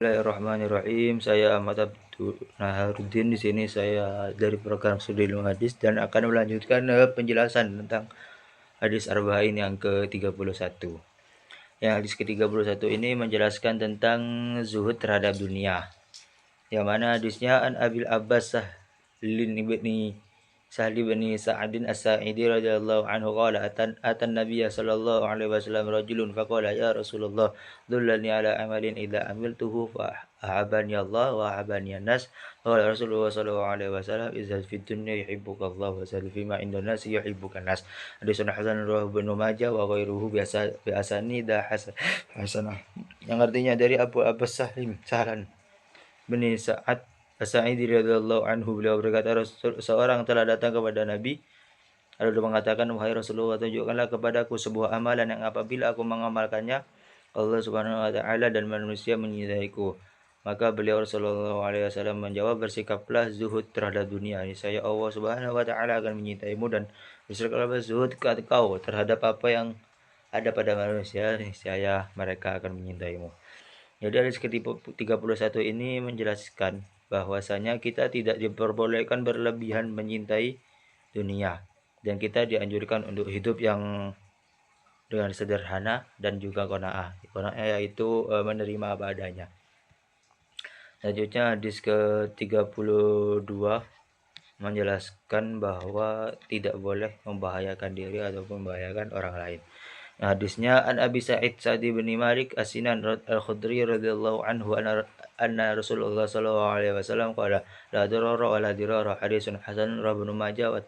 Bismillahirrahmanirrahim. Saya Ahmad Abdul Naharuddin. Di sini saya dari program Studi Ilmu Hadis dan akan melanjutkan penjelasan tentang hadis Arba'in yang ke-31. Yang hadis ke-31 ini menjelaskan tentang zuhud terhadap dunia. Yang mana hadisnya an Abil Abbas Sahli bin Sa'adin As-Sa'idi radhiyallahu anhu qala atan Nabiyya sallallahu alaihi wasallam rajulun faqala ya Rasulullah dullani ala amalin idza amiltuhu fa ahabani Allah wa ahabani an-nas. Qala Rasulullah sallallahu alaihi wasallam izhad fid dunya yuhibbuka Allah wa zahid fima indan nas yuhibbuka an-nas. Hadisun hasan rawahu Ibnu Majah wa ghairuhu biasani da hasanah. Yang artinya dari Abu Abbas Sahlan bin Sa'ad As-Sa'idi radhiyallahu anhu, beliau berkata, seorang telah datang kepada Nabi lalu mengatakan, wahai Rasulullah, tunjukkanlah kepadaku sebuah amalan yang apabila aku mengamalkannya Allah Subhanahu wa taala dan manusia menyintaiku. Maka beliau Rasulullah alaihi wasallam menjawab, bersikaplah zuhud terhadap dunia, niscaya Allah Subhanahu wa taala akan menyintaimu, dan bersikaplah zuhud kau terhadap apa yang ada pada manusia, niscaya mereka akan menyintaimu. Jadi hadis ke-31 ini menjelaskan bahwasanya kita tidak diperbolehkan berlebihan mencintai dunia, dan kita dianjurkan untuk hidup yang dengan sederhana dan juga qanaah. Qanaah yaitu menerima apa adanya. Selanjutnya hadis ke-32 menjelaskan bahwa tidak boleh membahayakan diri ataupun membahayakan orang lain. Hadisnya an Abi Sa'id Sa'di bin Malik As-Sinan Al-Khudri radhiyallahu anhu anna Rasulullah sallallahu alaihi wasallam qala la darara wa la dirara. Hadisun hasan rawahu Ibnu Majah wa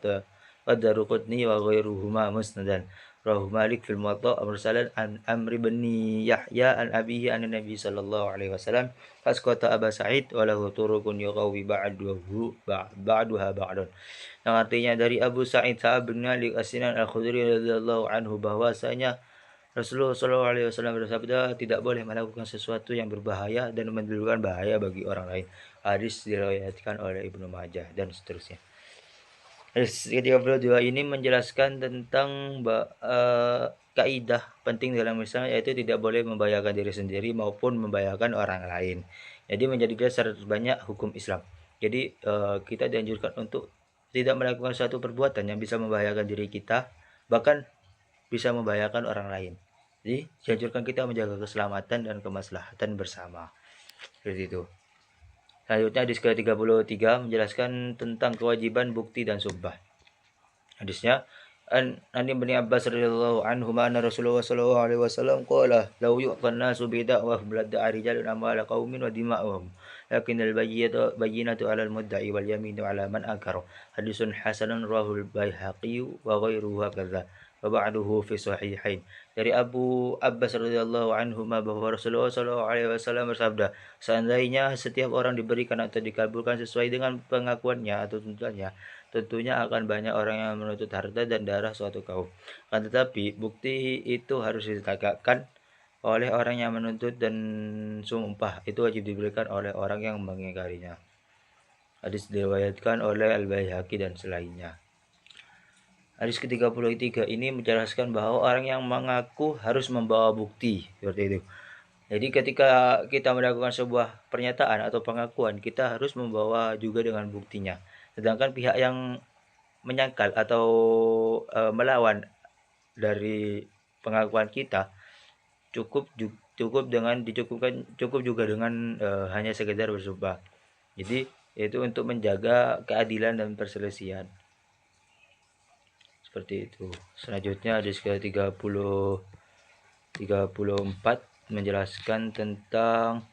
Daruqutni wa ghairuhuma musnadan. Rawahu Malik fil Muwatta mursalan an Amr bin Yahya an abihi an Nabi sallallahu alaihi wasallam fasqata Aba Sa'id wa lahu turuqun yuqawi ba'duha ba'dun. Yang artinya dari Abu Sa'id Sa'ad bin Malik As-Sinan Al-Khudri radhiyallahu anhu bahwasanya Rasulullah sallallahu alaihi wasallam bersabda, tidak boleh melakukan sesuatu yang berbahaya dan menimbulkan bahaya bagi orang lain. Hadis diriwayatkan oleh Ibnu Majah dan seterusnya. Hadis ke-32 ini menjelaskan tentang kaidah penting dalam Islam, yaitu tidak boleh membahayakan diri sendiri maupun membahayakan orang lain. Jadi menjadi dasar banyak hukum Islam. Jadi kita dianjurkan untuk tidak melakukan suatu perbuatan yang bisa membahayakan diri kita, bahkan bisa membahayakan orang lain. Jadi dianjurkan kita menjaga keselamatan dan kemaslahatan bersama. Seperti itu. Selanjutnya hadis ke-33 menjelaskan tentang kewajiban bukti dan sumpah. Hadisnya an Ibnu Abbas radhiyallahu anhu anna Rasulullah sallallahu alaihi wasallam qala law yu'tan nasu bi da'wah bladda'a rijalun amwala qaumin wa dima'uhum lakin al-bayyinatu 'ala al-mudda'i wal yaminu 'ala man ankara. Hadisun hasanun rawahu al-Baihaqi wa ghairuhu kadza wa ba'duhu fi sahihain. Dari Abu Abbas radhiyallahu anhu bahwa Rasulullah sallallahu alaihi wasallam bersabda, seandainya setiap orang diberikan atau dikabulkan sesuai dengan pengakuannya atau tuntutannya, tentunya akan banyak orang yang menuntut harta dan darah suatu kaum. Akan tetapi bukti itu harus ditegakkan oleh orang yang menuntut, dan sumpah itu wajib diberikan oleh orang yang mengingkarinya. Hadis diriwayatkan oleh Al-Baihaqi dan selainnya. Hadis ke-33 ini menjelaskan bahwa orang yang mengaku harus membawa bukti, seperti itu. Jadi ketika kita melakukan sebuah pernyataan atau pengakuan, kita harus membawa juga dengan buktinya. Sedangkan pihak yang menyangkal atau melawan dari pengakuan kita cukup juga dengan hanya sekedar bersumpah. Jadi itu untuk menjaga keadilan dan perselisihan. Seperti itu. Selanjutnya hadis ke-34 menjelaskan tentang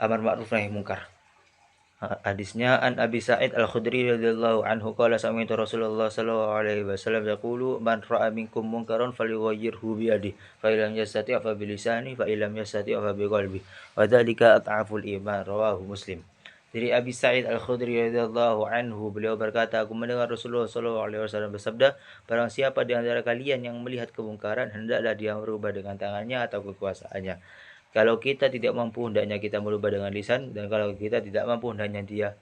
amar ma'ruf nahi munkar. Hadisnya an Abi Sa'id Al-Khudri radhiyallahu anhu qala sami'tu Rasulullah sallallahu alaihi wasallam yaqulu man ra'a minkum munkaran falyughayyirhu bi yadihi fa illam yastati' fa bi lisanihi fa illam yastati' fa bi qalbihi wa dzalika at'aful iman. Rawahu Muslim. Dari Abi Sa'id Al-Khudri radhiyallahu anhu, beliau berkata, aku mendengar Rasulullah sallallahu alaihi wasallam bersabda, barang siapa di antara kalian yang melihat kemungkaran, hendaklah dia merubah dengan tangannya atau kekuasaannya. Kalau kita tidak mampu, hendaknya kita merubah dengan lisan, dan kalau kita tidak mampu, hendaknya dia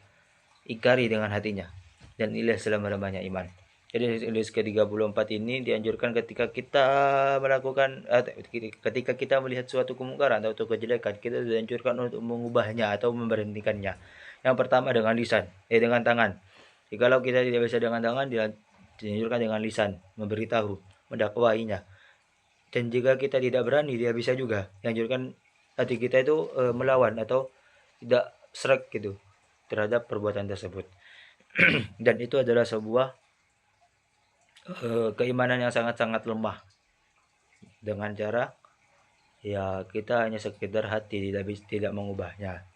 ingkari dengan hatinya. Dan inilah selama-lamanya iman. Jadi hadis ke-34 ini dianjurkan ketika kita melakukan ketika kita melihat suatu kemungkaran atau kejelekan, kita dianjurkan untuk mengubahnya atau memberhentikannya. Yang pertama dengan lisan, dengan tangan. Jikalau kita tidak bisa dengan tangan, dianjurkan dengan lisan, memberitahu, mendakwahinya. Dan jika kita tidak berani, dia bisa juga dianjurkan hati kita itu melawan atau tidak serak gitu terhadap perbuatan tersebut. Dan itu adalah sebuah keimanan yang sangat-sangat lemah, dengan cara ya kita hanya sekedar hati, tidak mengubahnya.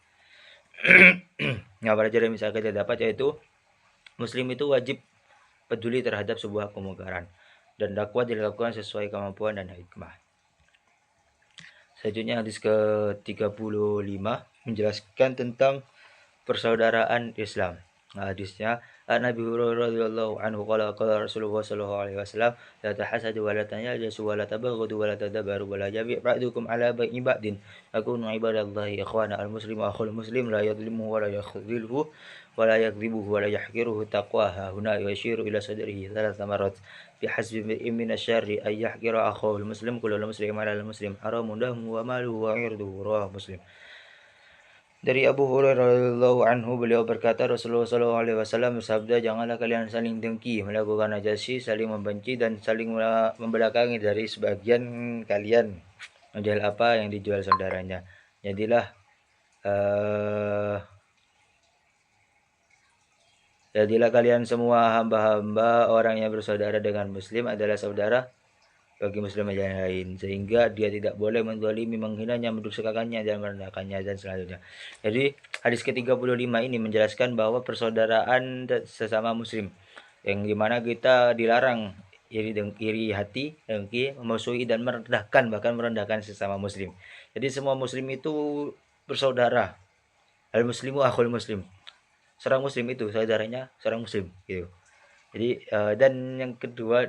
Nah, pelajaran yang bisa kita dapat yaitu muslim itu wajib peduli terhadap sebuah kemungkaran dan dakwah dilakukan sesuai kemampuan dan hikmah. Selanjutnya hadis ke-35 menjelaskan tentang persaudaraan Islam. Hadisnya Nabi Hurairah radhiyallahu anhu qala Rasulullah sallallahu alaihi wasallam la tahasadu wa la tanyajasu wa la tabaghadu wa la tadabaru wa la yabi' ba'dukum ala bai'i ba'din akunu ibadallahi ikhwana al-muslimu akhul muslim la yadhlimuhu wa la yakhdhilhu wa la yakdhibuhu wa la yahqiruhu taqwaha huna yashiru ila sadrihi thalath marat bihasbi min asy-syarri ay yahqira akhahu al-muslim kullu muslim ala al-muslim haramun damu wa maluhu wa 'irduhu rawahu Muslim. Dari Abu Hurairah radhiyallahu anhu, beliau berkata Rasulullah SAW bersabda, janganlah kalian saling dengki, melakukan najasi, saling membenci dan saling membelakangi dari sebagian kalian menjual apa yang dijual saudaranya. Jadilah kalian semua hamba-hamba orang yang bersaudara dengan muslim adalah saudara bagi muslim yang lain, sehingga dia tidak boleh menzalimi, menghinanya, mendustakannya dan merendahkannya dan selanjutnya. Jadi hadis ke-35 ini menjelaskan bahwa persaudaraan sesama muslim yang dimana kita dilarang iri hati, dengki, memusuhi dan merendahkan, bahkan merendahkan sesama muslim. Jadi semua muslim itu bersaudara. Al muslimu akhul muslim. Seorang muslim itu saudaranya seorang muslim gitu. Jadi dan yang kedua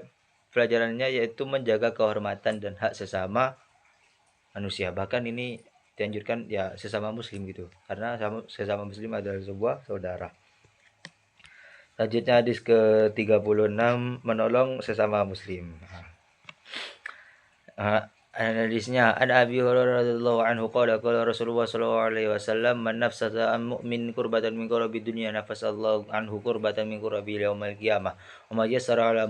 pelajarannya yaitu menjaga kehormatan dan hak sesama manusia. Bahkan ini dianjurkan ya sesama muslim gitu. Karena sesama muslim adalah sebuah saudara. Selanjutnya hadis ke-36 menolong sesama muslim. Hadisnya an Abi Hurairah radhiyallahu anhu qala Rasulullah sallallahu alaihi wasallam man nafsata an mu'min kurbatan min kurabi dunya nafasallahu anhu kurbatan min kurabi yaumil qiyamah wa ma yassara ala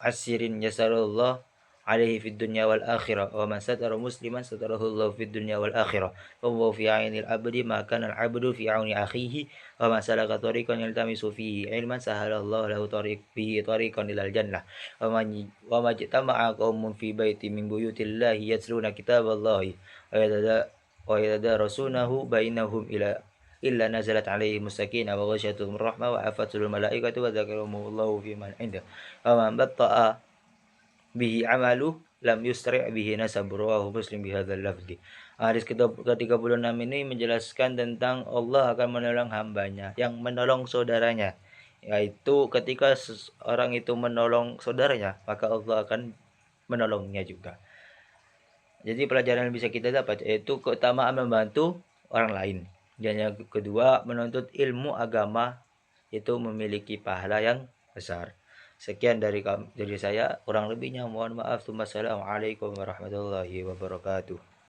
asirin yasarullah alaihi fid dunya wal akhirah wa man satara musliman satarahullahu fid dunya wal akhirah wa huwa fi 'ainil abdi ma kana al 'abdu fi 'auni akhihi wa man salaka tariqan yaltamisu fihi ilman sahalallahu lahu tariqan ilal jannah wa majtama'a qaumun fi baiti min buyutillahi yatluna kitaballahi wa yatadarasunahu bainahum illa nazalat alaihim sakinah wa ghasyiyatuhum rahmah wa afatul malaikatu wa dzakarahumullahu fi man indah wa man batta'a bihi amalu lam yusri' bihi nasab rawahu Muslim bihadzal lafzi. Hadis ke-36 ini menjelaskan tentang Allah akan menolong hambanya yang menolong saudaranya, yaitu ketika orang itu menolong saudaranya maka Allah akan menolongnya juga. Jadi pelajaran yang bisa kita dapat yaitu keutamaan membantu orang lain. Dan yang kedua, menuntut ilmu agama itu memiliki pahala yang besar. Sekian dari saya, kurang lebihnya mohon maaf. Wassalamualaikum warahmatullahi wabarakatuh.